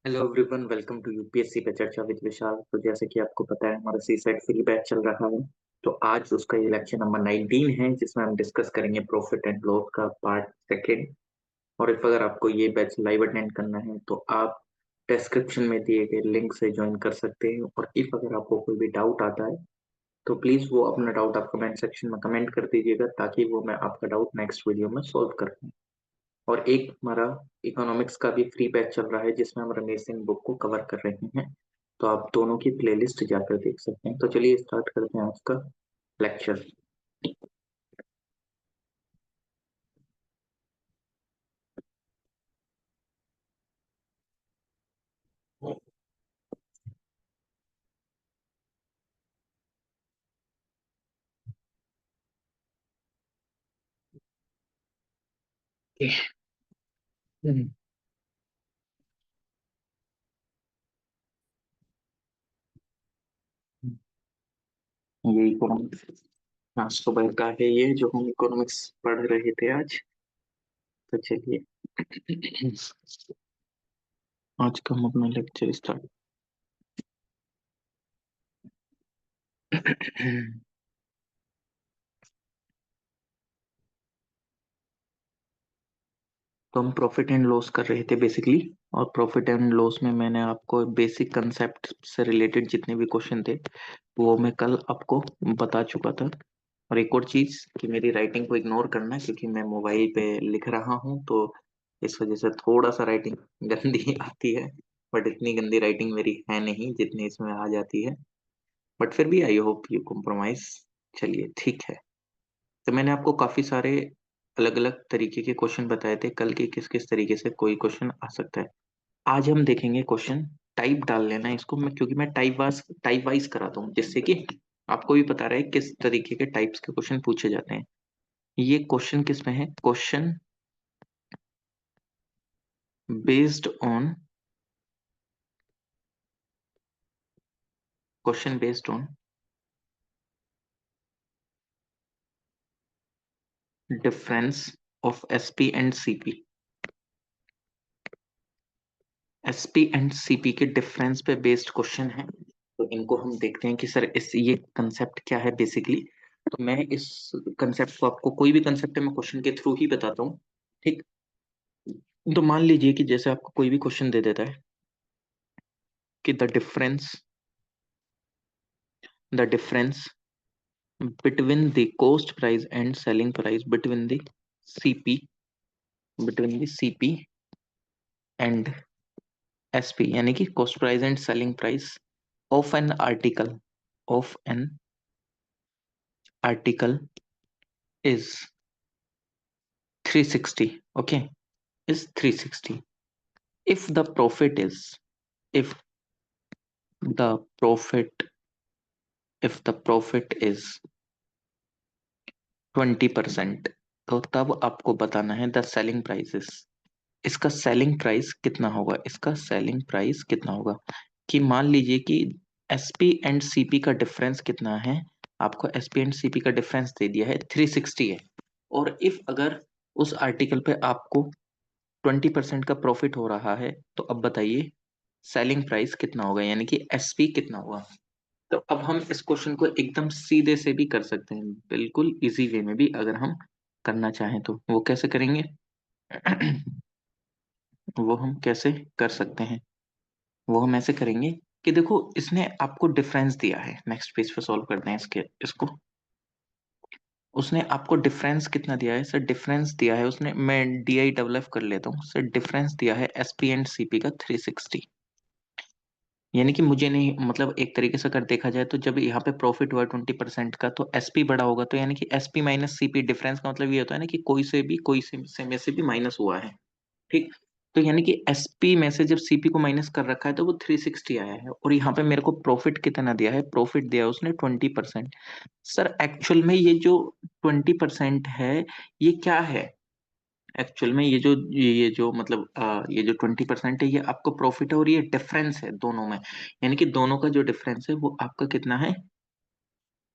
Hello everyone, welcome to UPSC पे चर्चा with विशाल। तो जैसे कि आपको पता है, हमारा सी सेट फ्री बैच चल रहा है। तो आज उसका ये लेक्चर नंबर 19 है, जिसमें हम डिस्कस करेंगे प्रॉफिट एंड लॉस का पार्ट सेकेंड। और इफ अगर आपको ये बैच लाइव अटेंड करना है तो आप डिस्क्रिप्शन में दिए गए लिंक से ज्वाइन कर सकते हैं। और इफ अगर आपको कोई भी डाउट आता है तो प्लीज वो अपना डाउट आप कमेंट सेक्शन में कमेंट कर दीजिएगा, ताकि वो मैं आपका डाउट नेक्स्ट वीडियो में सॉल्व कर पाऊँ। और एक हमारा इकोनॉमिक्स का भी फ्री बैच चल रहा है, जिसमें हम रमेश सिंह बुक को कवर कर रहे हैं। तो आप दोनों की प्लेलिस्ट जाकर देख सकते हैं। तो चलिए स्टार्ट करते हैं आज का लेक्चर। ये इकोनॉमिक्स हाँ सुबह का है, ये जो हम इकोनॉमिक्स पढ़ रहे थे आज। तो चलिए आज का हम अपना लेक्चर स्टार्ट। तो हम प्रॉफिट एंड लॉस कर रहे थे बेसिकली। और प्रॉफिट एंड लॉस में मैंने आपको बेसिक कंसेप्ट से रिलेटेड जितने भी क्वेश्चन थे वो मैं कल आपको बता चुका था। और एक और चीज कि मेरी राइटिंग को इग्नोर करना, क्योंकि मैं मोबाइल पे लिख रहा हूँ, तो इस वजह से थोड़ा सा राइटिंग गंदी आती है। बट इतनी गंदी राइटिंग मेरी है नहीं जितनी इसमें आ जाती है। बट फिर भी आई होप यू कॉम्प्रोमाइज। चलिए ठीक है। तो मैंने आपको काफी सारे अलग अलग तरीके के क्वेश्चन बताए थे कल के, किस किस तरीके से कोई क्वेश्चन आ सकता है। आज हम देखेंगे क्वेश्चन टाइप डाल लेना है इसको मैं, क्योंकि मैं टाइप वाइज कराता हूँ, जिससे कि आपको भी पता रहे किस तरीके के टाइप्स के क्वेश्चन पूछे जाते हैं। ये क्वेश्चन किस में है? Question based on question based on difference of SP and CP. SP and CP के डिफरेंस पे बेस्ड क्वेश्चन है। तो इनको हम देखते हैं कि सर इस ये कंसेप्ट क्या है बेसिकली। तो मैं इस कंसेप्ट को आपको, कोई भी कंसेप्ट है मैं क्वेश्चन के थ्रू ही बताता हूँ। ठीक। तो मान लीजिए कि जैसे आपको कोई भी क्वेश्चन दे देता है कि the difference between the cost price and selling price CP between the CP and SP, यानी कि cost price and selling price of an article is 360. Okay, is 360. If the profit is if the profit if the profit is 20%, तो तब आपको बताना है the selling prices. इसका selling price कितना होगा? इसका सेलिंग प्राइस कितना होगा? कि मान लीजिए कि एसपी एंड सीपी का डिफरेंस कितना है। आपको एसपी एंड सीपी का डिफरेंस दे दिया है 360 है। और इफ अगर उस आर्टिकल पे आपको 20% का प्रॉफिट हो रहा है, तो अब बताइए सेलिंग प्राइस कितना होगा, यानी कि एसपी कितना होगा। तो अब हम इस क्वेश्चन को एकदम सीधे से भी कर सकते हैं, बिल्कुल इजी वे में भी अगर हम करना चाहें तो। वो कैसे करेंगे? वो हम कैसे कर सकते हैं? वो हम ऐसे करेंगे कि देखो, इसने आपको डिफरेंस दिया है। नेक्स्ट पेज पे सॉल्व करते हैं इसको। उसने आपको डिफरेंस कितना दिया है? सर डिफरेंस दिया है उसने, मैं डी आई डबल एफ कर लेता हूँ सर। डिफरेंस दिया है एसपी एंड सीपी का 360। यानी कि मुझे नहीं, मतलब एक तरीके से अगर देखा जाए तो जब यहाँ पे प्रॉफिट हुआ 20% का, तो एसपी बड़ा होगा। तो यानी कि एसपी माइनस सीपी, डिफरेंस का मतलब ये होता है ना कि कोई से में से भी माइनस हुआ है। ठीक। तो यानी कि एसपी में से जब सीपी को माइनस कर रखा है तो वो 360 आया है। और यहाँ पे मेरे को प्रॉफिट कितना दिया है? प्रॉफिट दिया है उसने 20%। सर एक्चुअल में ये जो 20% है, ये क्या है? एक्चुअल में ये जो मतलब ये जो 20% है, ये आपका प्रॉफिट है और ये डिफरेंस है दोनों में। यानी कि दोनों का जो डिफरेंस है वो आपका कितना है?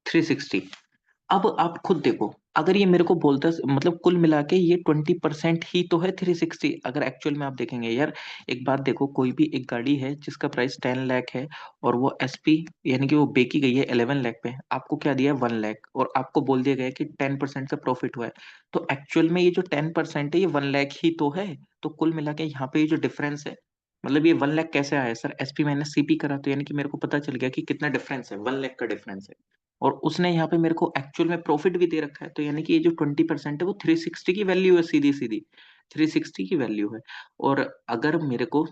360। अब आप खुद देखो, अगर ये मेरे को बोलता मतलब कुल मिला के ये 20% ही तो है 360। अगर एक्चुअल में आप देखेंगे यार, एक बात देखो, कोई भी एक गाड़ी है जिसका प्राइस 10 लाख है और वो एसपी यानी कि वो बेची गई है 11 लाख पे, आपको क्या दिया है 1 लाख, और आपको बोल दिया गया है कि 10% का प्रॉफिट हुआ है। तो एक्चुअल में ये जो 10% है ये 1 लाख ही तो है। तो कुल मिला के यहाँ पे ये जो डिफरेंस है, मतलब ये 1 लाख कैसे आया सर, एसपी माइनस सीपी करा तो यानी कि मेरे को पता चल गया कि कितना डिफरेंस है, 1 लाख का डिफरेंस है। और उसने यहाँ पे मेरे को एक्चुअल में प्रॉफिट भी दे रखा है, तो यानी कि ये जो 20% है वो 360 की वैल्यू है, सीधी सीधी 360 की वैल्यू है। और अगर मेरे को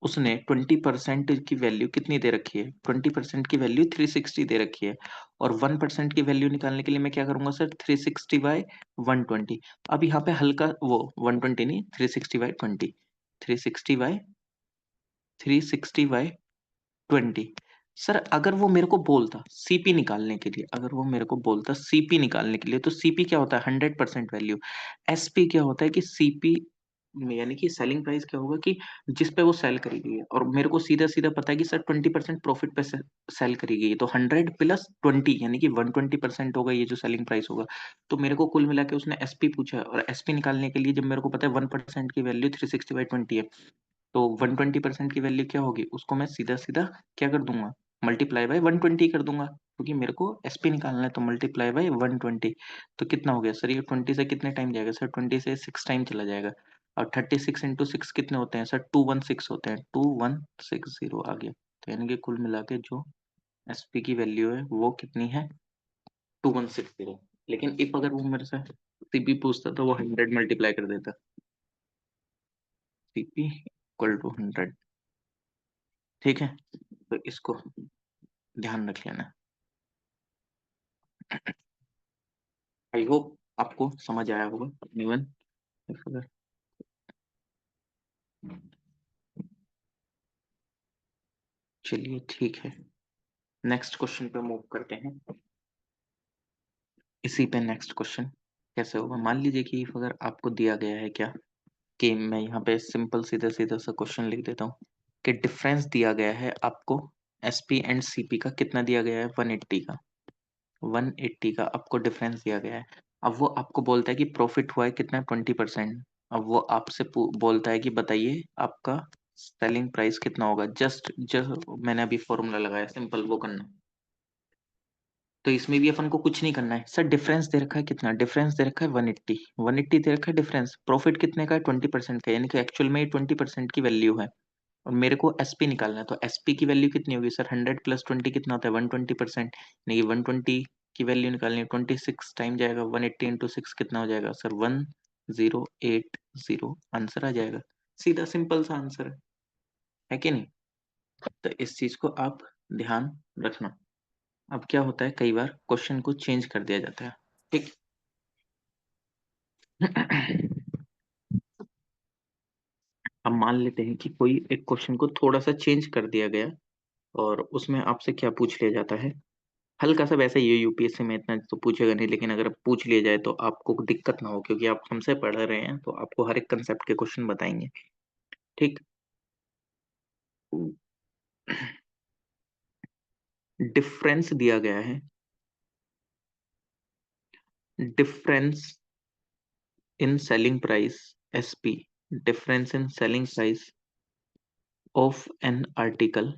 उसने 20% की वैल्यू कितनी दे रखी है, 20% की वैल्यू 360 दे रखी है, और 1% की वैल्यू निकालने के लिए मैं क्या करूंगा सर, 360 बाय 120। अब यहाँ पे हल्का वो 120 नहीं, 360 बाय 20, 360 बाय सर अगर वो मेरे को बोलता सीपी निकालने के लिए, अगर वो मेरे को बोलता सीपी निकालने के लिए, तो सीपी क्या होता है 100% वैल्यू। एसपी क्या होता है कि सीपी यानी कि सेलिंग प्राइस क्या होगा कि जिस पे वो सेल करी गई है, और मेरे को सीधा सीधा पता है कि सर 20% प्रॉफिट पे सेल करी गई है, तो 100 + 20 यानी कि 120% होगा ये जो सेलिंग प्राइस होगा। तो मेरे को कुल मिला के उसने एसपी पूछा है, और एसपी निकालने के लिए जब मेरे को पता है 1% की वैल्यू 360/20 है, तो 120% की वैल्यू क्या होगी, उसको मैं सीधा सीधा क्या कर दूंगा, मल्टीप्लाई बाय 120 कर दूंगा, क्योंकि मेरे को एसपी निकालना है, तो मल्टीप्लाई बाय 120। तो कितना हो गया सर, ये 20 से कितने टाइम जाएगा सर, 20 से 6 टाइम चला जाएगा। और 36 × 6 कितने होते हैं सर, 216 होते हैं, 2160 आ गया। तो यानी कि कुल मिला के जो एसपी की वैल्यू है वो कितनी है, 2160। लेकिन इफ अगर वो मेरे से सीपी पूछता तो वो 100 मल्टीप्लाई कर देता, सीपी इक्वल टू 100। ठीक है, तो इसको ध्यान रख लेना। आई होप आपको समझ आया होगा। इवन अगर चलिए ठीक है, नेक्स्ट क्वेश्चन पे मूव करते हैं। इसी पे नेक्स्ट क्वेश्चन कैसे होगा, मान लीजिए कि अगर आपको दिया गया है क्या, कि मैं यहाँ पे सिंपल सीधा सीधा सा क्वेश्चन लिख देता हूँ कि डिफरेंस दिया गया है आपको, एसपी एंड सीपी का कितना दिया गया है, 180 का, 180 का आपको डिफरेंस दिया गया है। अब वो आपको बोलता है कि प्रॉफिट हुआ है कितना, 20%। अब वो आपसे बोलता है कि बताइए आपका सेलिंग प्राइस कितना होगा, जस्ट जस्ट मैंने अभी फॉर्मूला लगाया, सिंपल वो करना। तो इसमें भी अपन को कुछ नहीं करना है सर, डिफरेंस दे रखा है कितना, डिफरेंस दे रखा है 180, 180 दे रखा है डिफरेंस, प्रॉफिट कितने का है 20% का, यानी कि एक्चुअल में ये 20% की वैल्यू है। और मेरे को एसपी निकालना है, तो एसपी की वैल्यू कितनी होगी सर, 100 + 20 कितना होता है, 120%। नहीं, 120 की वैल्यू निकालनी है, 26 टाइम जाएगा, 180 × 6 कितना हो जाएगा सर, 1080 आंसर आ जाएगा। सीधा सिंपल सा आंसर है कि नहीं। तो इस चीज को आप ध्यान रखना। अब क्या होता है, कई बार क्वेश्चन को चेंज कर दिया जाता है, ठीक। अब मान लेते हैं कि कोई एक क्वेश्चन को थोड़ा सा चेंज कर दिया गया, और उसमें आपसे क्या पूछ लिया जाता है, हल्का सा वैसे ये यूपीएससी में इतना तो पूछेगा नहीं, लेकिन अगर पूछ लिया जाए तो आपको दिक्कत ना हो, क्योंकि आप हमसे पढ़ रहे हैं तो आपको हर एक कंसेप्ट के क्वेश्चन बताएंगे, ठीक। डिफरेंस दिया गया है, difference in selling price, SP, difference in selling price of an article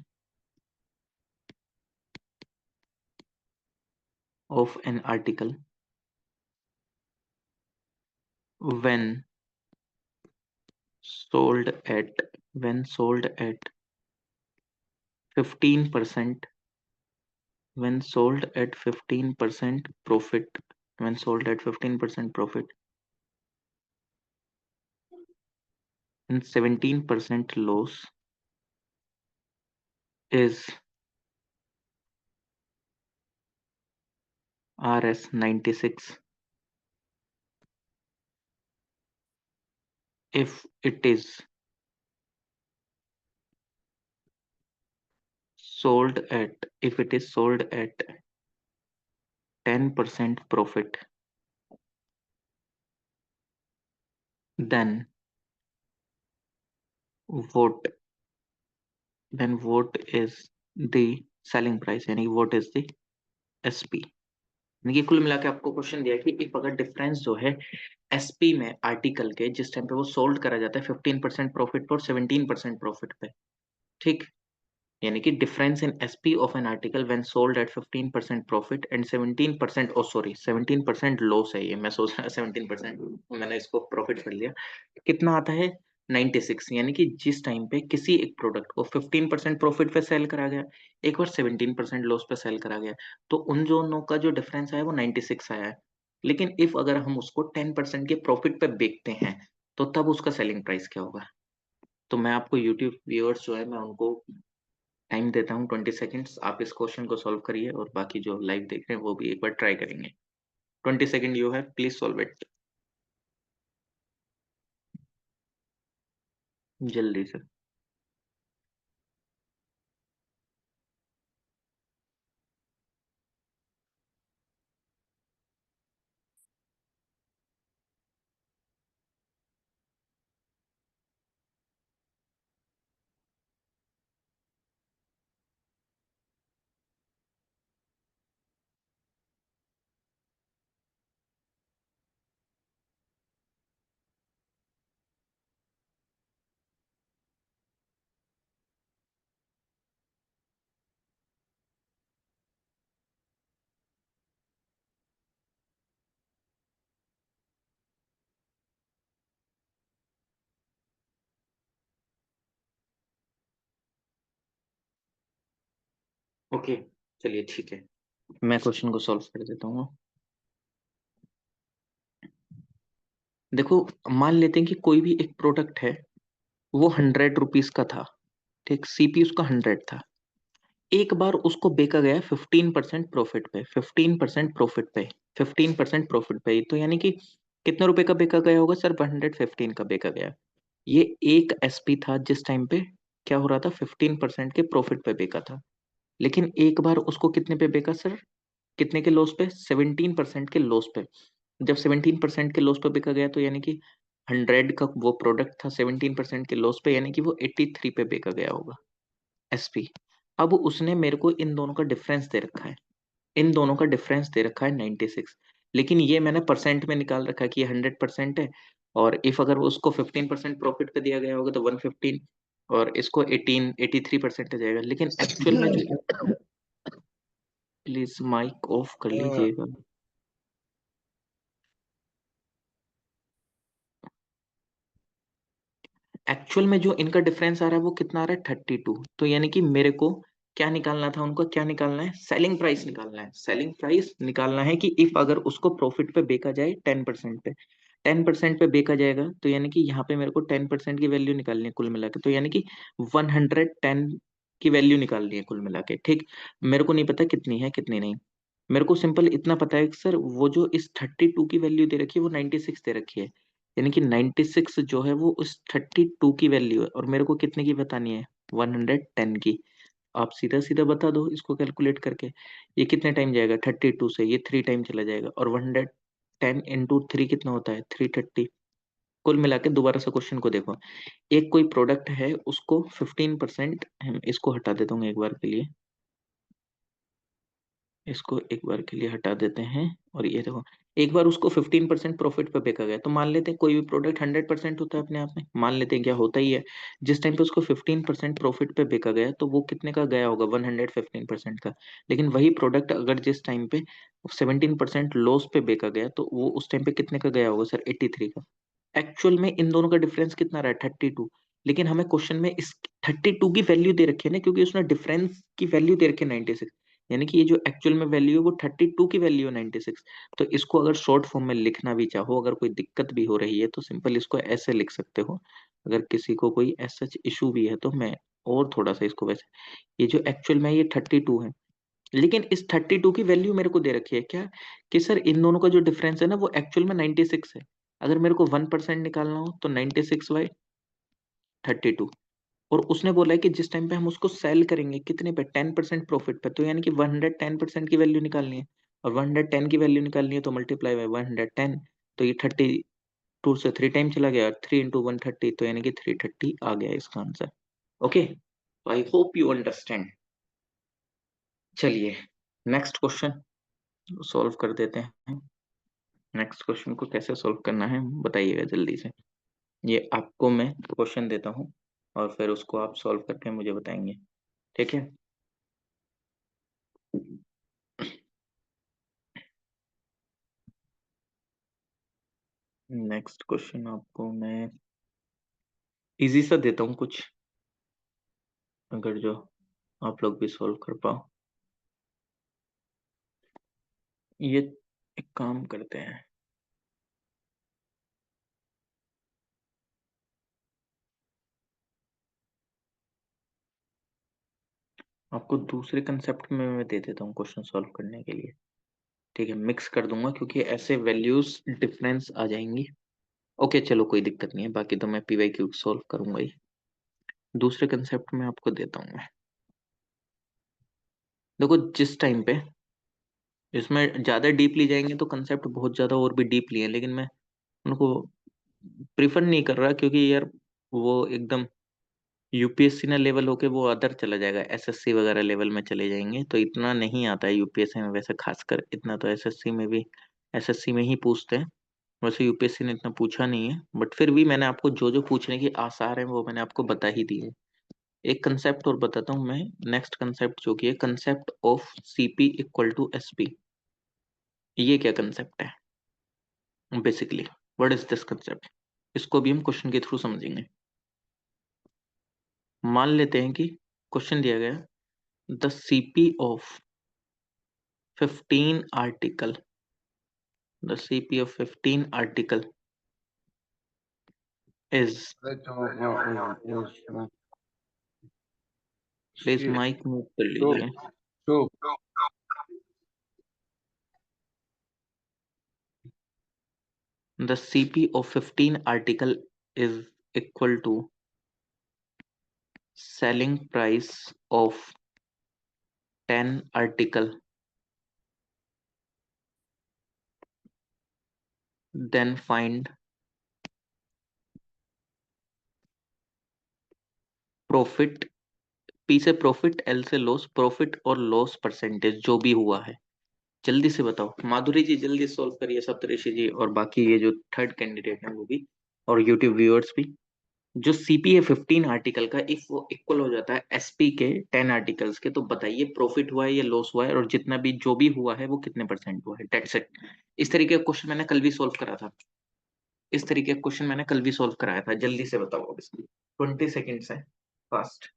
when sold at sold at 15%, when sold at 15% profit, when sold at 15% profit and 17% loss is RS 96 if it is sold at, if it is sold at 10% profit, then what, what is the selling price, यानी what is the SP, देखिए कुल मिला के आपको question दिया है कि if अगर डिफरेंस जो है एसपी में आर्टिकल के जिस टाइम पे वो सोल्ड करा जाता है 15% प्रॉफिट पे और 17% प्रॉफिट पे, ठीक, यानी कि difference in SP of an article when sold at 15% profit and 17%, oh sorry 17% loss है, ये मैं सोच रहा 17%, मैंने इसको प्रॉफिट कर लिया, कितना आता है 96, यानी कि जिस टाइम पे किसी एक प्रोडक्ट को 15% प्रॉफिट पे सेल करा गया, एक बार 17% लॉस पे सेल करा गया, तो उन दोनों का जो डिफरेंस आया वो 96 आया है। लेकिन इफ अगर हम उसको 10% के प्रॉफिट पे बेचते हैं तो तब उसका सेलिंग प्राइस क्या होगा? तो मैं आपको यूट्यूब व्यूअर्स जो है मैं उनको टाइम देता हूँ 20 सेकंड्स, आप इस क्वेश्चन को सॉल्व करिए और बाकी जो लाइव देख रहे हैं वो भी एक बार ट्राई करेंगे। 20 second you have, please solve it जल्दी से। ओके, चलिए ठीक है, मैं क्वेश्चन को सॉल्व कर देता हूँ। देखो, मान लेते हैं कि कोई भी एक प्रोडक्ट है, वो 100 रुपीज का था, ठीक, सीपी उसका 100 था, एक बार उसको बेचा गया 15% प्रॉफिट पे, 15% प्रॉफिट पे, 15% प्रॉफिट पे, तो यानी कि कितने रुपए का बेचा गया होगा सर? 115 का बेचा गया। ये एक एसपी था जिस टाइम पे क्या हो रहा था, 15% के प्रॉफिट पे बेचा था, लेकिन एक बार उसको कितने पे बेचा सर? कितने के लॉस पे? 17% के लॉस पे। जब 17% के लॉस पे बिका गया तो यानी कि 100 का वो प्रोडक्ट था 17% के लॉस पे, यानी कि वो 83 पे बेचा गया होगा एसपी। अब उसने मेरे को इन दोनों का डिफरेंस दे रखा है, इन दोनों का डिफरेंस दे रखा है 96, लेकिन ये मैंने परसेंट में निकाल रखा है कि ये 100% है, और इफ अगर वो उसको 15% प्रॉफिट पे दिया गया होगा तो 115, और इसको 83% आ जाएगा, लेकिन एक्चुअल में जो, प्लीज माइक ऑफ कर लीजिएगा। एक्चुअल में जो इनका डिफरेंस आ रहा है वो कितना आ रहा है 32, तो यानी कि मेरे को क्या निकालना था, उनको क्या निकालना है? सेलिंग प्राइस निकालना है, सेलिंग प्राइस निकालना है कि इफ अगर उसको प्रॉफिट पे बेचा जाए 10% पे, 10% पे बेचा जाएगा तो यानी कि यहाँ पे मेरे को 10% की वैल्यू निकालनी है कुल मिला के, तो यानी कि 110 की वैल्यू निकालनी है कुल मिला के, ठीक। मेरे को नहीं पता कितनी है कितनी नहीं, मेरे को सिंपल इतना पता है कि सर वो जो इस 32 की वैल्यू दे रखी है वो 96 दे रखी है, यानी कि 96 जो है वो उस 32 की वैल्यू है, और मेरे को कितने की बतानी है? 110 की। आप सीधा सीधा बता दो इसको कैलकुलेट करके, ये कितने टाइम जाएगा 32 से, ये 3 टाइम चला जाएगा, और 110 इंटू 3 कितना होता है? 330। कुल मिला के दोबारा से क्वेश्चन को देखो, एक कोई प्रोडक्ट है उसको 15%, इसको हटा देता हूँ एक बार के लिए, इसको एक बार के लिए हटा देते हैं, और ये देखो, एक बार उसको 15% प्रॉफिट पे बेचा गया, तो मान लेते हैं कोई भी प्रोडक्ट 100% होता है अपने आप में, मान लेते हैं क्या होता ही है, जिस टाइम पे उसको 15% प्रॉफिट पे बेचा गया तो वो कितने का गया होगा? 115% का। लेकिन वही प्रोडक्ट अगर जिस टाइम पे 17% लॉस पे बेचा गया तो वो उस टाइम पे कितने का गया होगा सर? 83 का। एक्चुअल में इन दोनों का डिफरेंस कितना रहा है? 32। लेकिन हमें क्वेश्चन में इस 32 की वैल्यू दे रखी है ना, क्योंकि उसने डिफरेंस की वैल्यू दे रखी है 96, यानी कि ये जो एक्चुअल में वैल्यू है वो 32 की वैल्यू है 96। तो इसको अगर शॉर्ट फॉर्म में लिखना भी चाहो, अगर कोई दिक्कत भी हो रही है तो सिंपल इसको ऐसे लिख सकते हो, अगर किसी को कोई ऐसा इशू भी है तो मैं और थोड़ा सा इसको वैसे, ये जो एक्चुअल में ये 32 है, लेकिन इस 32 की वैल्यू मेरे को दे रखी है क्या, कि सर इन दोनों का जो डिफरेंस है ना वो एक्चुअल में 96 है, अगर मेरे को 1% निकालना हो तो 96/32, और उसने बोला है कि जिस टाइम पे हम उसको सेल करेंगे कितने पे? 10% प्रॉफिट पे, तो यानी कि 110% की वैल्यू निकालनी है, और 110 की वैल्यू निकालनी है तो मल्टीप्लाई बाय 110, तो ये 32 से 3 टाइम चला गया, 3 इंटू 130, तो यानी कि 330 आ गया इसका answer. Okay, I hope you understand. चलिए नेक्स्ट क्वेश्चन। सॉल्व कर देते हैं। नेक्स्ट क्वेश्चन को कैसे सॉल्व करना है बताइएगा जल्दी से। ये आपको मैं क्वेश्चन देता हूँ और फिर उसको आप सॉल्व करके मुझे बताएंगे, ठीक है? नेक्स्ट क्वेश्चन आपको मैं इजी सा देता हूँ कुछ, अगर जो आप लोग भी सॉल्व कर पाओ। ये एक काम करते हैं, आपको दूसरे कंसेप्ट में मैं दे देता हूँ क्वेश्चन सॉल्व करने के लिए, ठीक है? मिक्स कर दूंगा क्योंकि ऐसे वैल्यूज डिफरेंस आ जाएंगी। ओके चलो कोई दिक्कत नहीं है, बाकी तो मैं पीवाई क्यू सॉल्व करूंगा ही। दूसरे कंसेप्ट में आपको देता हूँ मैं। देखो जिस टाइम पे इसमें ज्यादा डीपली जाएंगे तो कंसेप्ट बहुत ज्यादा और भी डीपली है, लेकिन मैं उनको प्रिफर नहीं कर रहा क्योंकि यार वो एकदम यूपीएससी ना लेवल होके वो अदर चला जाएगा, एसएससी वगैरह लेवल में चले जाएंगे, तो इतना नहीं आता है यूपीएससी में वैसे, खासकर इतना तो एसएससी में भी, एसएससी में ही पूछते हैं। वैसे यूपीएससी ने इतना पूछा नहीं है, बट फिर भी मैंने आपको जो जो पूछने की आसार है वो मैंने आपको बता ही दी है। एक कंसेप्ट और बताता हूँ मैं, नेक्स्ट कंसेप्ट जो कि है concept of CP equal to SP. ये क्या कंसेप्ट है basically, what is this concept? इसको भी हम क्वेश्चन के थ्रू समझेंगे। मान लेते हैं कि क्वेश्चन दिया गया, the CP of 15 article, the CP of 15 article is, please Shit. Mic mute कर Show. लीजिए। Show. The CP of 15 article is equal to selling price of 10 article, then find profit, P से profit, L से loss, profit और loss percentage जो भी हुआ है। जल्दी से बताओ माधुरी जी, जल्दी सॉल्व करिए, सप्तऋषि जी और बाकी ये जो थर्ड कैंडिडेट है वो भी, और यूट्यूब व्यूअर्स भी। जो सीपी है 15 आर्टिकल का, इफ वो इक्वल हो जाता है एसपी के 10 आर्टिकल्स के, तो बताइए प्रॉफिट हुआ है या लॉस हुआ है, और जितना भी जो भी हुआ है वो कितने परसेंट हुआ है, डेट्स इट। इस तरीके का क्वेश्चन मैंने कल भी सॉल्व करा था, इस तरीके का क्वेश्चन मैंने कल भी सॉल्व कराया था। जल्दी से बताओ अब इसकी, 20 सेकेंड्स है, फास्ट।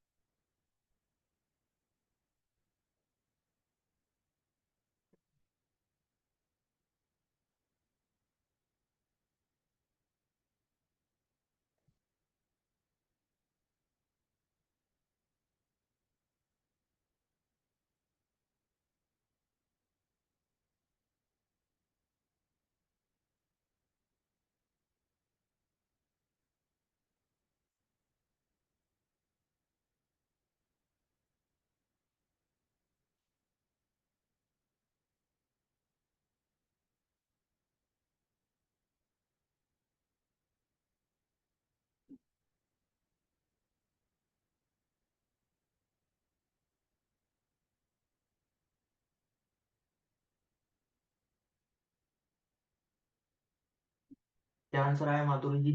क्या आंसर आया माधुरी जी?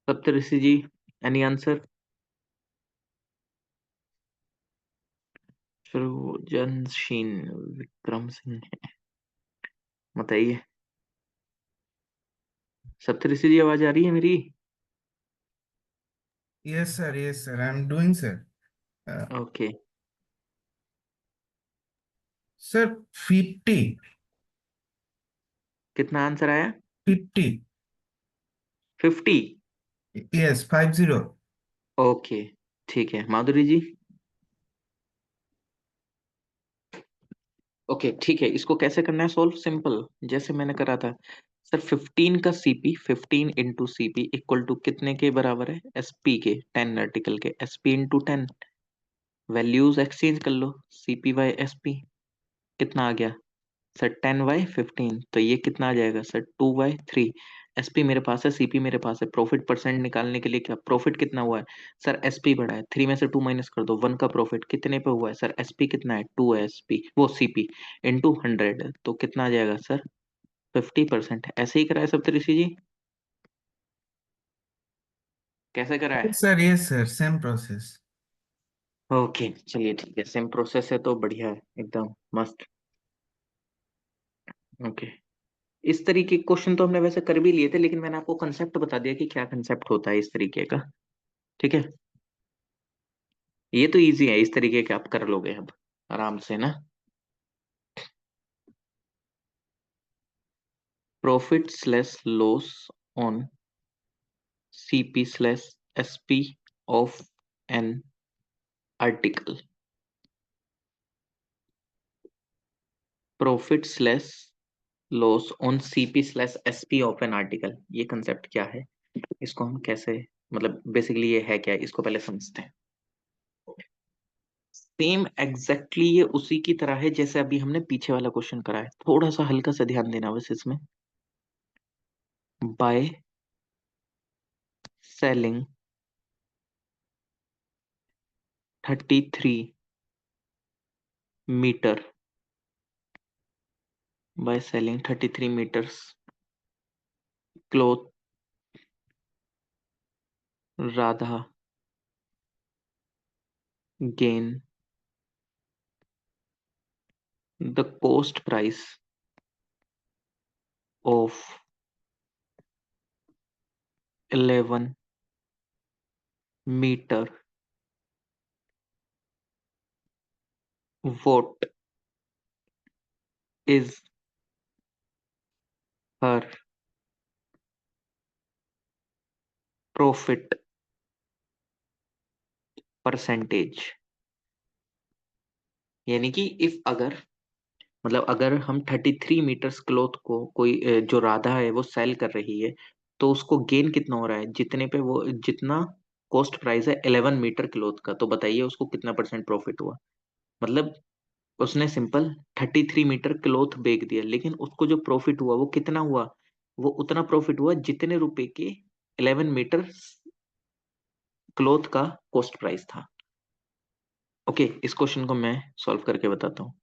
सप्तऋषि जी, एनी आंसर? सृजनशील विक्रम सिंह, बताइए। सप्तऋषि जी आवाज आ रही है मेरी? Yes, sir. Yes, sir. I'm doing, sir. Okay, Sir, 50. कितना आंसर आया? 50. 50? Yes, 50. ओके, ठीक है माधुरी जी। ओके ठीक है, इसको कैसे करना है सॉल्व? सिंपल, जैसे मैंने करा था सर। 15 का CP, 15 into CP equal to कितने के बराबर है? एसपी के, 10 आर्टिकल के, एसपी इंटू 10। वैल्यूज एक्सचेंज कर लो, सीपी बाई एसपी, कितना आ गया सर? 10 बाई 15, तो ये कितना आ जाएगा सर? 2 बाई 3। एसपी मेरे पास है, सीपी मेरे पास है। प्रॉफिट परसेंट निकालने के लिए क्या, प्रॉफिट कितना हुआ है सर, एसपी बढ़ा है, 3 में से 2 माइनस कर दो, 1 का प्रॉफिट कितने पे हुआ है सर, एसपी कितना है, 2 है एसपी, वो सीपी इंटू 100, तो कितना आ जाएगा सर, 50%। ऐसे ही करा है सब ऋषि जी, कैसे करा है? Yes sir, same process. Okay चलिए ठीक है, सेम प्रोसेस है तो बढ़िया है, एकदम मस्त। ओके, इस तरीके के क्वेश्चन तो हमने वैसे कर भी लिए थे, लेकिन मैंने आपको कंसेप्ट बता दिया कि क्या कंसेप्ट होता है इस तरीके का। ठीक है, ये तो इजी है, इस तरीके के आप कर लोगे अब आराम से ना। Profit slash loss on CP slash SP of an article, profit slash loss on CP slash SP of an article, ये कंसेप्ट क्या है, इसको हम कैसे, मतलब बेसिकली ये है क्या, इसको पहले समझते हैं। सेम एग्जैक्टली ये उसी की तरह है जैसे अभी हमने पीछे वाला क्वेश्चन करा है, थोड़ा सा हल्का सा ध्यान देना बस इसमें। By selling 33 metre, by selling 33 metres cloth, Radha gain the cost price of 11 metre what is her profit percentage. यानी कि इफ अगर, मतलब अगर हम 33 मीटर्स क्लॉथ को कोई जो राधा है वो सेल कर रही है, तो उसको गेन कितना हो रहा है, जितने पे वो, जितना कॉस्ट प्राइस है 11 मीटर क्लॉथ का, तो बताइए उसको कितना परसेंट प्रॉफिट हुआ। मतलब उसने सिंपल 33 मीटर क्लॉथ बेच दिया, लेकिन उसको जो प्रॉफिट हुआ वो कितना हुआ, वो उतना प्रॉफिट हुआ जितने रुपए के 11 मीटर क्लॉथ का कॉस्ट प्राइस था। ओके, इस क्वेश्चन को मैं सॉल्व करके बताता हूँ।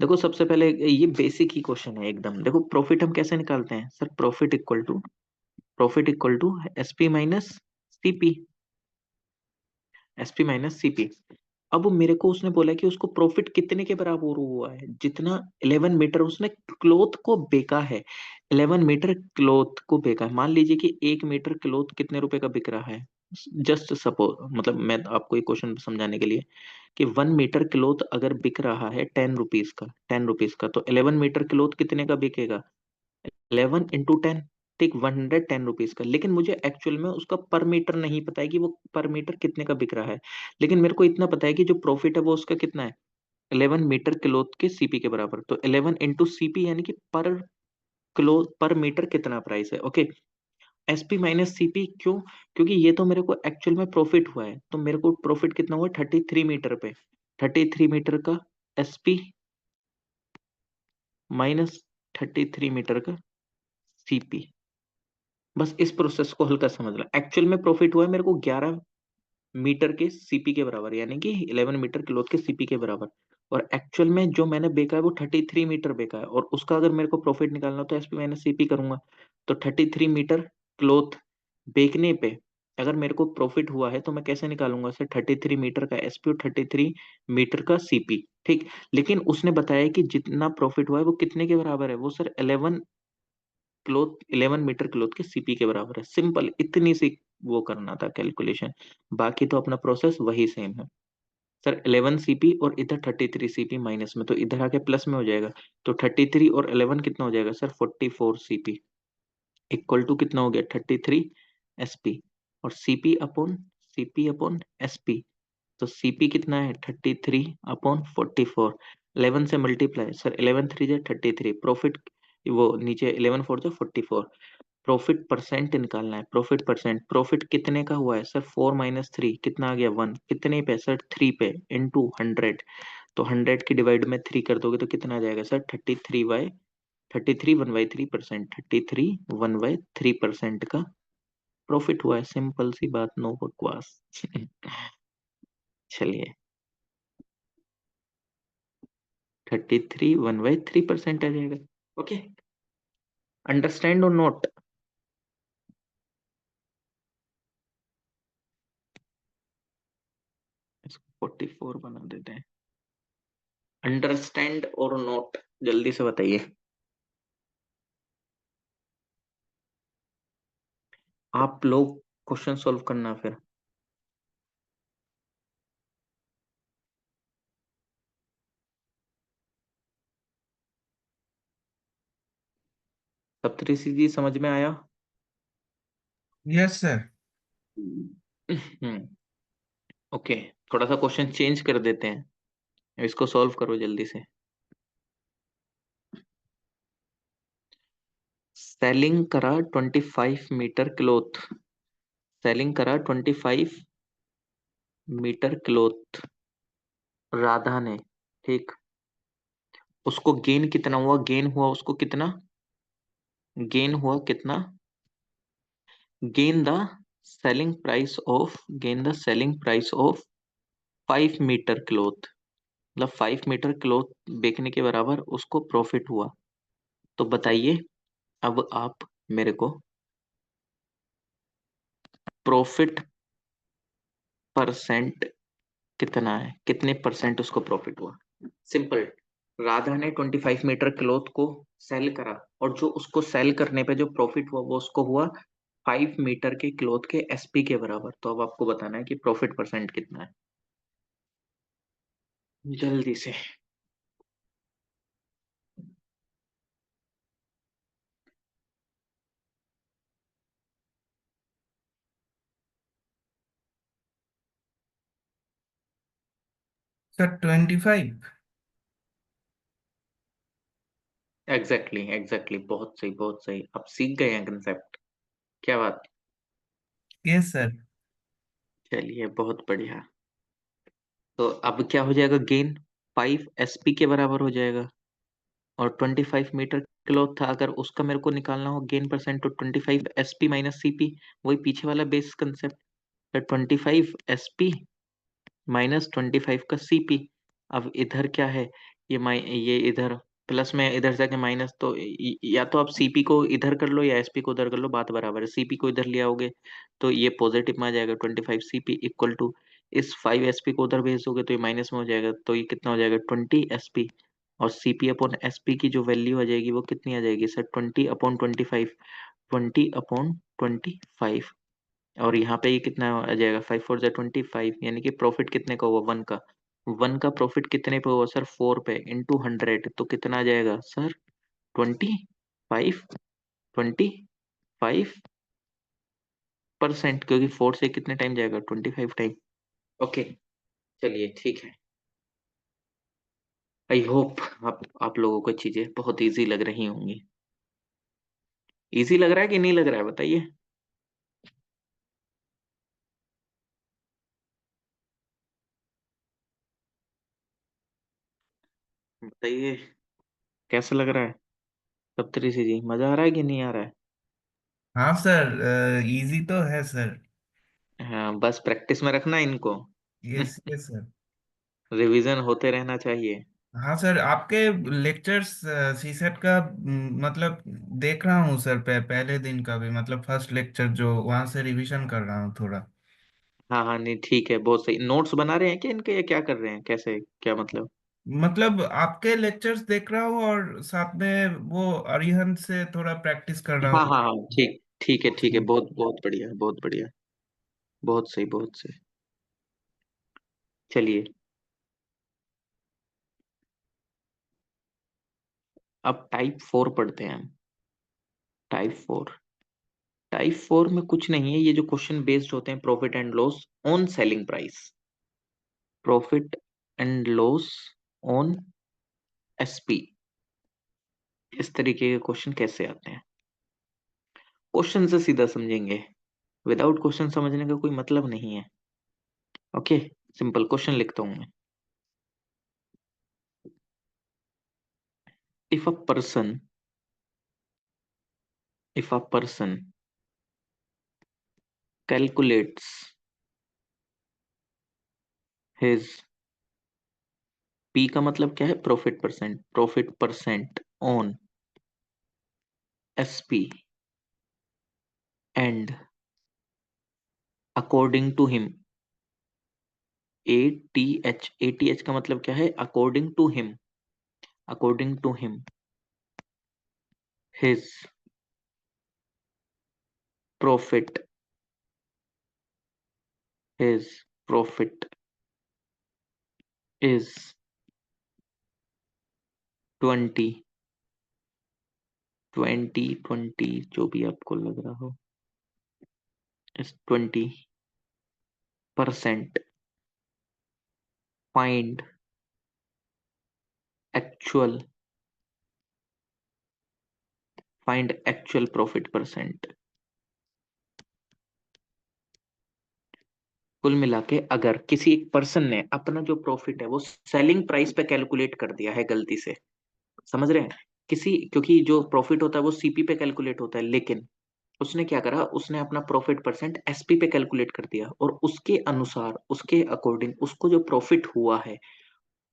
देखो सबसे पहले ये बेसिक ही क्वेश्चन है एकदम। देखो प्रॉफिट हम कैसे निकालते हैं sir, profit equal to SP minus CP, SP minus CP. अब मेरे को उसने बोला कि उसको प्रॉफिट कितने के बराबर हुआ है, जितना 11 मीटर उसने क्लोथ को बेचा है, 11 मीटर क्लोथ को बेचा है। मान लीजिए कि 1 मीटर क्लोथ कितने रुपए का बिक रहा है, जस्ट सपोज, मतलब मैं आपको ये क्वेश्चन समझाने के लिए, कि 1 मीटर क्लोथ अगर बिक रहा है 10 रुपीज का, 10 रुपीज का, तो 11 मीटर क्लोथ कितने का बिकेगा, 11 इंटू 10, ठीक, 110 रुपीज का। लेकिन मुझे एक्चुअल में उसका पर मीटर नहीं पता है कि वो पर मीटर कितने का बिक रहा है, लेकिन मेरे को इतना पता है कि जो प्रॉफिट है वो उसका कितना है, 11 मीटर क्लोथ के सीपी के बराबर। तो 11 इंटू सीपी, यानी कि पर क्लोथ पर मीटर कितना प्राइस है। ओके, एसपी माइनस सीपी, क्यों, क्योंकि ये तो मेरे को एक्चुअल में प्रॉफिट हुआ है, तो मेरे को प्रॉफिट कितना हुआ 33 मीटर पे, 33 मीटर का एसपी माइनस 33 मीटर का सीपी। बस इस प्रोसेस को हल्का समझ लो, एक्चुअल में प्रॉफिट हुआ है मेरे को 11 मीटर के सीपी के बराबर, यानी कि 11 मीटर क्लोथ के सीपी के बराबर। और एक्चुअल में जो मैंने बेचा है वो 33 मीटर बेचा है, और उसका अगर मेरे को प्रॉफिट निकालना हो तो एसपी माइनस सीपी करूंगा। तो 33 मीटर क्लोथ बेचने पे अगर मेरे को प्रॉफिट हुआ है तो मैं कैसे निकालूंगा सर, 33 मीटर का एसपी और 33 मीटर का सीपी, ठीक। लेकिन उसने बताया कि जितना प्रॉफिट हुआ है वो कितने के बराबर है, वो सर 11 मीटर क्लोथ के सीपी के बराबर है। सिंपल इतनी सी वो करना था कैलकुलेशन, बाकी तो अपना प्रोसेस वही सेम है। सर 11 सीपी और इधर 33 सीपी माइनस में, तो इधर आके प्लस में हो जाएगा। तो 33 और 11 कितना हो जाएगा सर, 44 सीपी, इक्वल टू कितना हो गया 33 एसपी, और सीपी अपॉन एसपी। तो सीपी कितना है 33/44, 11 से मल्टीप्लाई सर, 11 3 जा 33, प्रॉफिट वो नीचे 11 4 जा 44, प्रॉफिट परसेंट निकालना है, प्रॉफिट परसेंट, प्रॉफिट कितने का हुआ है सर, 4 - 3 कितना आ गया 1, कितने पे सर 3 पे, इंटू 100। तो 100 की डिवाइड में 3 कर दोगे तो कितना आ जाएगा सर, 33/100। 33 1/3%, 33 1/3% का प्रॉफिट हुआ है। सिंपल सी बात, नो बकवास। चलिए, 33 1/3% आ जाएगा। ओके, अंडरस्टैंड और नोट? इसको 44 बना देते हैं। अंडरस्टैंड और नोट, जल्दी से बताइए। आप लोग क्वेश्चन सॉल्व करना फिर। सप्तऋषि जी, समझ में आया? Yes sir. हम्म। ओके, थोड़ा सा क्वेश्चन चेंज कर देते हैं, इसको सॉल्व करो जल्दी से। सेलिंग करा 25 मीटर क्लोथ, सेलिंग करा 25 मीटर क्लोथ राधा ने, ठीक। उसको गेन कितना हुआ? गेन हुआ उसको कितना? गेन हुआ कितना? Gain the selling price of, gain the selling price of 5 metre cloth, मतलब 5 मीटर क्लोथ बेचने के बराबर उसको प्रॉफिट हुआ। तो बताइए अब आप मेरे को, प्रॉफिट परसेंट कितना है, कितने परसेंट उसको प्रॉफिट हुआ? सिंपल, राधा ने 25 मीटर क्लोथ को सेल करा, और जो उसको सेल करने पे जो प्रॉफिट हुआ वो उसको हुआ 5 मीटर के क्लोथ के एसपी के बराबर। तो अब आपको बताना है कि प्रॉफिट परसेंट कितना है, जल्दी से। सर 25। एग्जैक्टली एग्जैक्टली, बहुत सही बहुत सही, आप सीख गए हैं कंसेप्ट, क्या बात। Yes sir. चलिए, बहुत बढ़िया। तो अब क्या हो जाएगा? गेन 5 एसपी के बराबर हो जाएगा, और 25 मीटर क्लॉथ था, अगर उसका मेरे को निकालना हो गेन परसेंट, तो 25 एसपी माइनस सीपी, वही पीछे वाला बेस कंसेप्ट। 25 एसपी माइनस 25 का सीपी। अब इधर क्या है? ये इधर प्लस में, इधर जाके माइनस, तो या तो आप सीपी को इधर कर लो या एसपी को उधर कर लो, बात बराबर है। सीपी को इधर ले आओगे तो ये पॉजिटिव में आ जाएगा, 25 सीपी इक्वल टू, इस 5 एसपी को उधर भेज दोगे तो ये माइनस में हो जाएगा, तो ये कितना हो जाएगा? 20 एसपी। और सीपी अपॉन एसपी की जो वैल्यू आ जाएगी वो कितनी आ जाएगी सर? 20/25, 20/25। और यहाँ पे ये कितना आ जाएगा? 5 4 जा 25, यानी कि प्रॉफिट कितने का हुआ? 1 का। 1 का प्रॉफिट कितने पे हुआ सर? 4 पे, इंटू 100, तो कितना आ जाएगा सर? 25, 25%, क्योंकि 4 से कितने टाइम जाएगा? 25 टाइम। ओके, चलिए ठीक है। आई होप आप लोगों को चीजें बहुत इजी लग रही होंगी। इजी लग रहा है कि नहीं लग रहा है, बताइए। बताइए, कैसा लग रहा है? सप्तऋषि जी, मजा आ रहा है कि नहीं आ रहा है? हाँ सर, इजी तो है सर। हाँ, बस प्रैक्टिस में रखना इनको। Yes yes sir. रिवीजन होते रहना चाहिए। हाँ सर, आपके लेक्चर्स सीसेट का मतलब देख रहा हूँ सर, पहले दिन का भी, मतलब फर्स्ट लेक्चर जो वहाँ से रिवीजन कर रहा हूँ थोड़ा। हाँ हाँ, नहीं ठीक है, बहुत सही। नोट्स बना रहे हैं क्या इनके, या क्या कर रहे हैं, कैसे, क्या मतलब? मतलब आपके लेक्चर्स देख रहा हूँ और साथ में वो अरिहंत से थोड़ा प्रैक्टिस कर रहा हाँ हूँ। हाँ हाँ, ठीक ठीक है ठीक है, जी। बहुत बहुत बढ़िया बहुत बढ़िया, बहुत सही बहुत सही। चलिए, अब टाइप 4 पढ़ते हैं हम। टाइप 4, टाइप 4 में कुछ नहीं है, ये जो क्वेश्चन बेस्ड होते हैं, profit and loss on selling price, profit and loss on SP, इस तरीके के क्वेश्चन कैसे आते हैं? क्वेश्चन से सीधा समझेंगे, विदाउट क्वेश्चन समझने का कोई मतलब नहीं है। ओके, सिंपल क्वेश्चन लिखता हूं मैं। If a person if a person calculates his, P का मतलब क्या है, profit percent on SP and according to him, A T H का मतलब क्या है, according to him his profit his profit is 20, 20 जो भी आपको लग रहा हो, is 20%, find actual find actual profit percent. कुल मिला के अगर किसी एक पर्सन ने अपना जो प्रॉफिट है वो सेलिंग प्राइस पे कैलकुलेट कर दिया है गलती से, समझ रहे हैं, क्योंकि जो प्रॉफिट होता है वो सीपी पे कैलकुलेट होता है, लेकिन उसने क्या करा, उसने अपना प्रॉफिट परसेंट एसपी पे कैलकुलेट कर दिया, और उसके अनुसार, उसके अकॉर्डिंग उसको जो प्रॉफिट हुआ है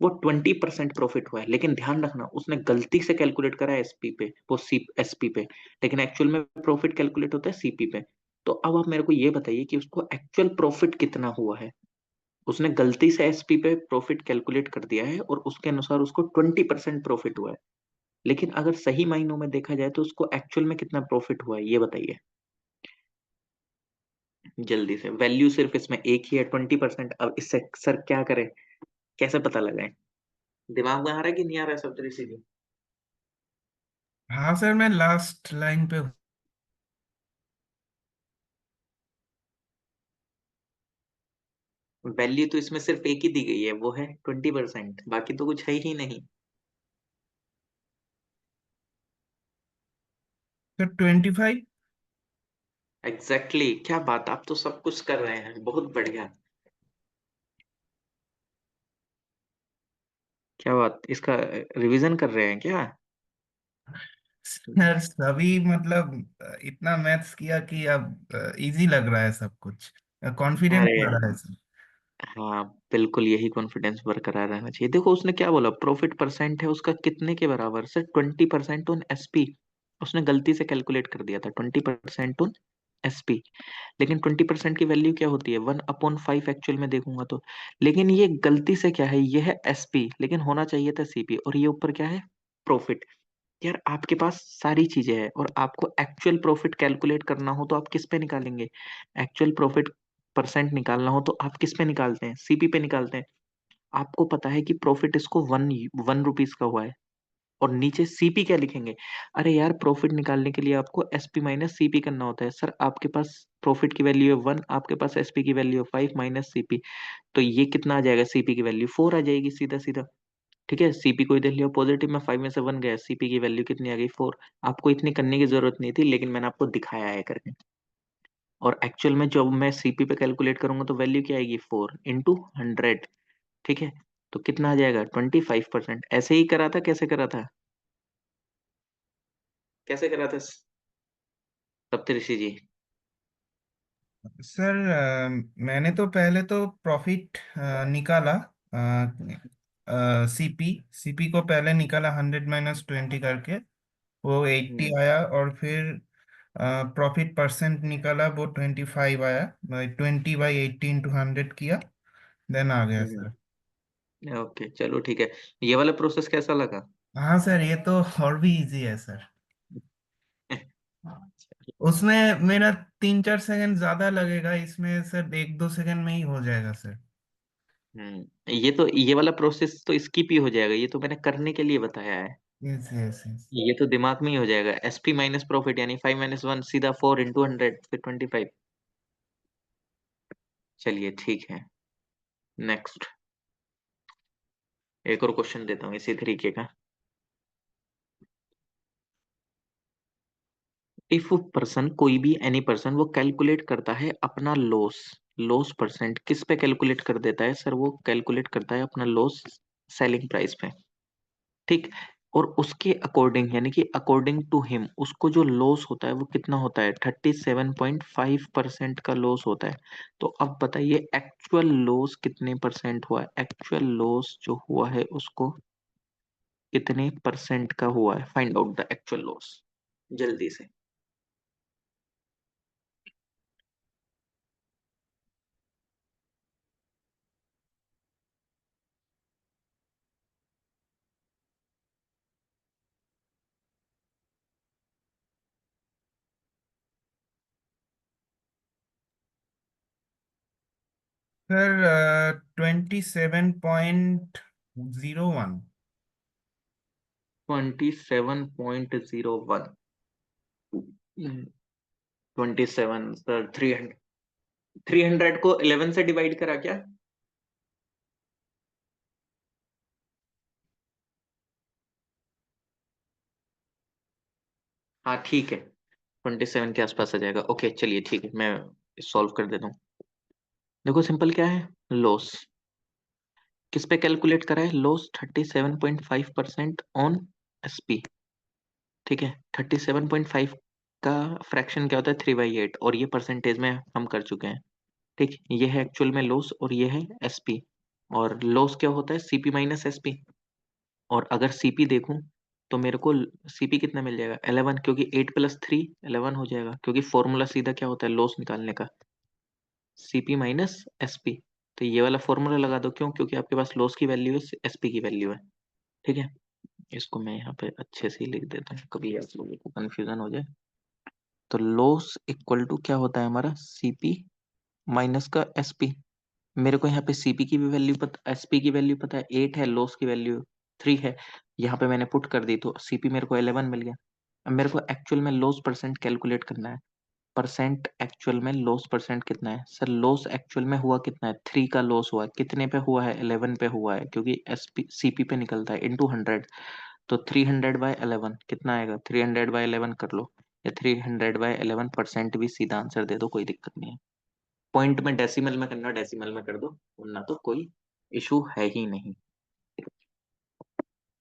वो 20% प्रॉफिट हुआ है, लेकिन ध्यान रखना उसने गलती से कैलकुलेट करा है एसपी पे, वो सी एसपी पे, लेकिन एक्चुअल में प्रॉफिट कैलकुलेट होता है सीपी पे। तो अब आप मेरे को ये बताइए कि उसको एक्चुअल प्रॉफिट कितना हुआ है। उसने गलती से एसपी पे प्रॉफिट कैलकुलेट कर दिया है और उसके अनुसार उसको 20% प्रॉफिट हुआ है, लेकिन अगर सही मायनों में देखा जाए तो उसको एक्चुअल में कितना प्रॉफिट हुआ है ये बताइए जल्दी से। वैल्यू सिर्फ इसमें एक ही है 20%, अब इससे सर क्या करें, कैसे पता लगाएं, दिमाग में आ रहा है कि नहीं आ रहा है सब तरीके से। हाँ सर, मैं लास्ट लाइन पे हूँ। वैल्यू तो इसमें सिर्फ एक ही दी गई है, वो है 20%, बाकी तो कुछ है ही नहीं। सर 25। एग्जैक्टली क्या बात, आप तो सब कुछ कर रहे हैं, बहुत बढ़िया। क्या बात, इसका रिवीजन कर रहे हैं क्या। सर सभी मतलब इतना मैथ्स किया कि अब इजी लग रहा है सब कुछ। कॉन्फिडेंस अरे आ रहा है सर। हाँ, बिल्कुल यही कॉन्फिडेंस बरकरार रहना चाहिए। देखो उसने क्या बोला, प्रॉफिट परसेंट है उसका कितने के बराबर से, 20% ऑन एसपी। उसने गलती से कैलकुलेट कर दिया था 20% ऑन एसपी, लेकिन 20% की वैल्यू क्या होती है, 1/5 एक्चुअल में देखूंगा तो। लेकिन ये गलती से क्या है, ये है एसपी लेकिन होना चाहिए था सीपी, और ये ऊपर क्या है, प्रॉफिट। यार आपके पास सारी चीजें हैं और आपको एक्चुअल प्रॉफिट कैलकुलेट करना हो तो आप किस पे निकालेंगे, एक्चुअल प्रॉफिट परसेंट निकालना हो तो आप किस पे निकालते हैं, सीपी पे निकालते हैं। आपको पता है कि प्रॉफिट इसको वन वन रुपीज का हुआ है, और नीचे सीपी क्या लिखेंगे। अरे यार प्रॉफिट निकालने के लिए आपको एसपी माइनस सीपी करना होता है। सर आपके पास प्रॉफिट की वैल्यू है 1, आपके पास एसपी की वैल्यू है 5 माइनस सीपी, तो ये कितना आ जाएगा, सीपी की वैल्यू 4 आ जाएगी सीधा सीधा। ठीक है, सीपी को इधर लिया पॉजिटिव में, 5 में से 1 गया, सीपी की वैल्यू कितनी आ गई, 4। आपको इतनी करने की जरूरत नहीं थी, लेकिन मैंने आपको दिखाया है करके। और एक्चुअल में जब मैं सीपी पे कैलकुलेट करूंगा तो वैल्यू क्या आएगी, 4 इंटू 100। ठीक है, तो कितना आ जाएगा, 25%। ऐसे ही करा था, कैसे करा था, कैसे करा था सप्तऋषि जी। सर मैंने तो पहले तो प्रॉफिट निकाला। सीपी सीपी को पहले निकाला 100 - 20 करके, वो 80 हम्म आया। और फिर प्रॉफिट परसेंट निकाला, वो 25 आया। 20/80 × 100 किया, देन आ गया हम्म। सर। ओके चलो ठीक है, ये वाला प्रोसेस कैसा लगा। हाँ सर, ये तो और भी इजी है सर। चलो। उसमें मेरा 3 4 सेकंड ज्यादा लगेगा, इसमें सर 1 2 सेकंड में ही हो जाएगा सर। ये वाला प्रोसेस तो स्किप ही हो जाएगा, ये तो मैंने करने के लिए बताया है। Yes yes yes. ये तो दिमाग में ही हो जाएगा, एसपी माइनस प्रॉफिट यानी 5 - 1 सीधा 4 इंटू 100 फिर 25। चलिए ठीक है, नेक्स्ट एक और क्वेश्चन देता हूँ इसी तरीके का। इफ पर्सन, कोई भी एनी पर्सन, वो कैलकुलेट करता है अपना लॉस, लॉस परसेंट किस पे कैलकुलेट कर देता है सर, वो कैलकुलेट करता है अपना लॉस सेलिंग प्राइस पे। ठीक, और उसके अकॉर्डिंग यानी कि अकॉर्डिंग टू हिम उसको जो लॉस होता है वो कितना होता है, 37.5% का लॉस होता है। तो अब बताइए एक्चुअल लॉस कितने परसेंट हुआ है, एक्चुअल लॉस जो हुआ है उसको कितने परसेंट का हुआ है, find out the actual loss जल्दी से। सर 27.01। 27.01। 27 सर, 300, 300 को 11 से डिवाइड करा क्या? हाँ ठीक है, 27 के आसपास आ जाएगा। ओके चलिए ठीक है, मैं सॉल्व कर देता हूँ। देखो सिंपल क्या है, लॉस किस पे कैलकुलेट करा है, लॉस 37.5% ऑन एसपी। ठीक है, 37.5 का फ्रैक्शन क्या होता है, 3/8, और ये परसेंटेज में हम कर चुके हैं। ठीक, ये है एक्चुअल में लॉस और ये है एसपी। और लॉस क्या होता है, सीपी माइनस एसपी। और अगर सीपी देखूं तो मेरे को सीपी कितना मिल जाएगा, 11, क्योंकि 8 + 3 11 हो जाएगा, क्योंकि फॉर्मूला सीधा क्या होता है लॉस निकालने का, सीपी माइनस एसपी। तो ये वाला फॉर्मूला लगा दो, क्यों, क्योंकि आपके पास लॉस की वैल्यू है, एसपी की वैल्यू है। ठीक है, इसको मैं यहाँ पे अच्छे से ही लिख देता हूँ, कभी आप लोगों को कंफ्यूजन हो जाए। तो लॉस इक्वल टू क्या होता है हमारा, सीपी माइनस का एसपी। मेरे को यहाँ पे सीपी की भी वैल्यू पता, एसपी की वैल्यू पता है 8 है, लॉस की वैल्यू 3 है। यहाँ पे मैंने पुट कर दी तो सीपी मेरे को 11 मिल गया। अब मेरे को एक्चुअल में लॉस परसेंट कैलकुलेट करना है। परसेंट एक्चुअल में लॉस परसेंट कितना है सर, लॉस एक्चुअल में हुआ कितना है, 3 का लॉस हुआ है, कितने पे हुआ है, 11 पे हुआ है, क्योंकि एसपी सीपी पे निकलता है इंटू 100। तो 300/11 कितना आएगा, 300/11 कर लो, या 300/11 परसेंट भी सीधा आंसर दे दो, कोई दिक्कत नहीं है। पॉइंट में डेसिमल में करना, डेसिमल में कर दो, वरना तो कोई इशू है ही नहीं।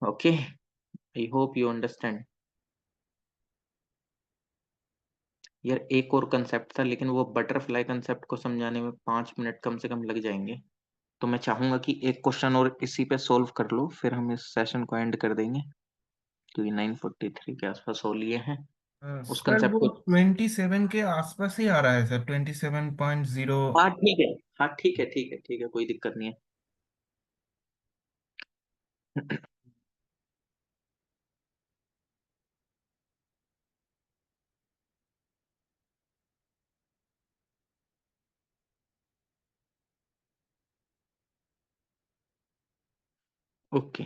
Okay, I hope you understand. यार एक और कंसेप्ट था, लेकिन वो बटरफ्लाई कंसेप्ट को समझाने में 5 मिनट कम से कम लग जाएंगे। तो मैं चाहूंगा कि एक क्वेश्चन और इसी पे सॉल्व कर लो, फिर हम इस सेशन को एंड कर देंगे, क्योंकि 9:43 के आसपास हो लिए हैं उस सर कंसेप्ट वो को। 27 के आसपास ही आ रहा है सर, 27.0। हाँ ठीक है, हाँ ठीक है, ठीक है, ठीक है, कोई दिक्कत नहीं है। ओके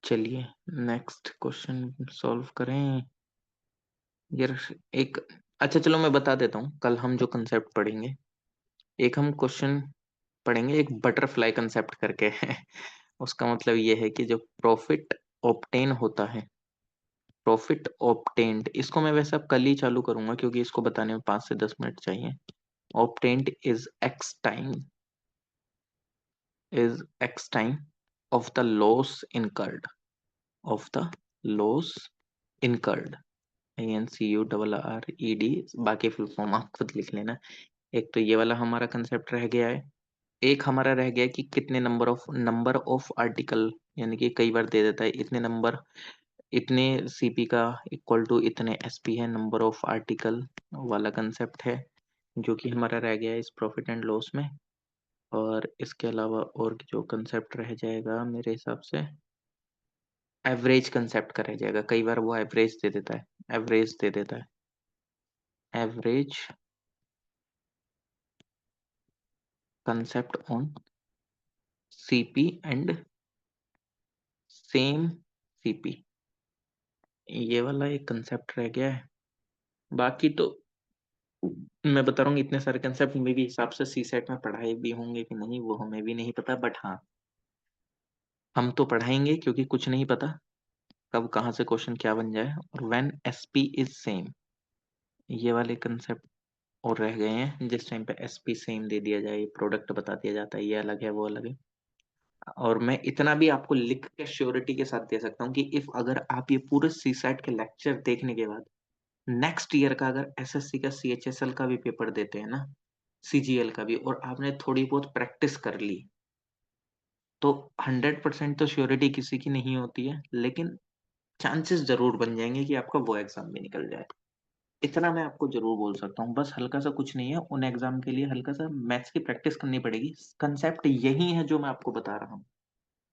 चलिए, नेक्स्ट क्वेश्चन सॉल्व करें। यार एक, अच्छा चलो मैं बता देता हूँ, कल हम जो कंसेप्ट पढ़ेंगे, एक हम क्वेश्चन पढ़ेंगे एक बटरफ्लाई कंसेप्ट करके है। उसका मतलब ये है कि जो प्रॉफिट ऑब्टेन होता है, प्रॉफिट ऑब्टेन्ड, इसको मैं वैसे अब कल ही चालू करूंगा, क्योंकि इसको बताने में 5 से 10 मिनट चाहिए। Obtained is x time of the loss incurred, of the loss incurred, INCURRED, बाकी फुल फॉर्म आप खुद लिख लेना। एक तो ये वाला हमारा कंसेप्ट रह गया है। एक हमारा रह गया कि कितने नंबर ऑफ आर्टिकल, यानी कि कई बार दे देता है इतने नंबर, इतने सीपी का इक्वल टू इतने एसपी है, नंबर ऑफ आर्टिकल वाला कंसेप्ट है, जो कि हमारा रह गया है इस प्रॉफिट एंड लॉस में। और इसके अलावा और जो कंसेप्ट रह जाएगा मेरे हिसाब से, एवरेज कंसेप्ट का रह जाएगा, कई बार वो एवरेज दे देता है, एवरेज दे देता है, average concept on CP and same CP, ये वाला एक कंसेप्ट रह गया है। बाकी तो मैं बता रहा हूँ, इतने सारे कंसेप्ट मेरे हिसाब से सी सेट में पढ़ाए भी होंगे कि नहीं वो हमें भी नहीं पता, बट हाँ हम तो पढ़ाएंगे, क्योंकि कुछ नहीं पता कब कहाँ से क्वेश्चन क्या बन जाए। और व्हेन एसपी इज सेम, ये वाले कंसेप्ट और रह गए हैं, जिस टाइम पे एसपी सेम दे दिया जाए, प्रोडक्ट बता दिया जाता है, ये अलग है वो अलग है। और मैं इतना भी आपको लिख के श्योरिटी के साथ दे सकता हूँ कि इफ अगर आप ये पूरे सीसैट के लेक्चर देखने के बाद नेक्स्ट ईयर का अगर एसएससी का सीएचएसएल का भी पेपर देते हैं ना, सीजीएल का भी, और आपने थोड़ी बहुत प्रैक्टिस कर ली, तो 100% तो श्योरिटी किसी की नहीं होती है, लेकिन चांसेस जरूर बन जाएंगे कि आपका वो एग्जाम भी निकल जाए। इतना मैं आपको जरूर बोल सकता हूँ, बस हल्का सा कुछ नहीं है, उन एग्जाम के लिए हल्का सा मैथ्स की प्रैक्टिस करनी पड़ेगी। कंसेप्ट यही है जो मैं आपको बता रहा हूँ,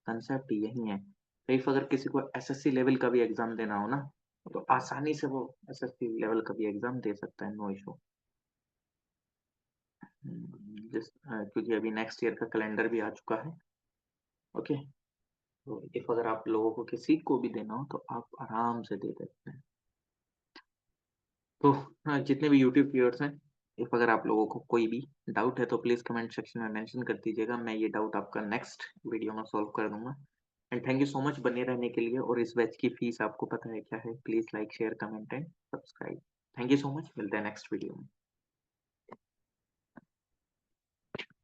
कंसेप्ट यही है। तो इफ अगर किसी को एसएससी लेवल का भी एग्जाम देना हो ना, तो आसानी से वो एसएससी लेवल का भी एग्जाम दे सकता है, नो इशू। क्योंकि अभी नेक्स्ट ईयर का कैलेंडर भी आ चुका है। ओके, तो इफ अगर आप लोगों को किसी को भी देना हो तो आप आराम से दे सकते हैं। तो हाँ, जितने भी यूट्यूब व्यूअर्स हैं, इफ अगर आप लोगों को कोई भी डाउट है तो प्लीज कमेंट सेक्शन में मेंशन कर दीजिएगा, मैं ये डाउट आपका नेक्स्ट वीडियो में सॉल्व कर दूंगा। And thank you so much बने रहने के लिए, और इस बैच की फीस आपको पता है क्या है, please like share comment and subscribe. Thank you so much, मिलते हैं नेक्स्ट वीडियो में।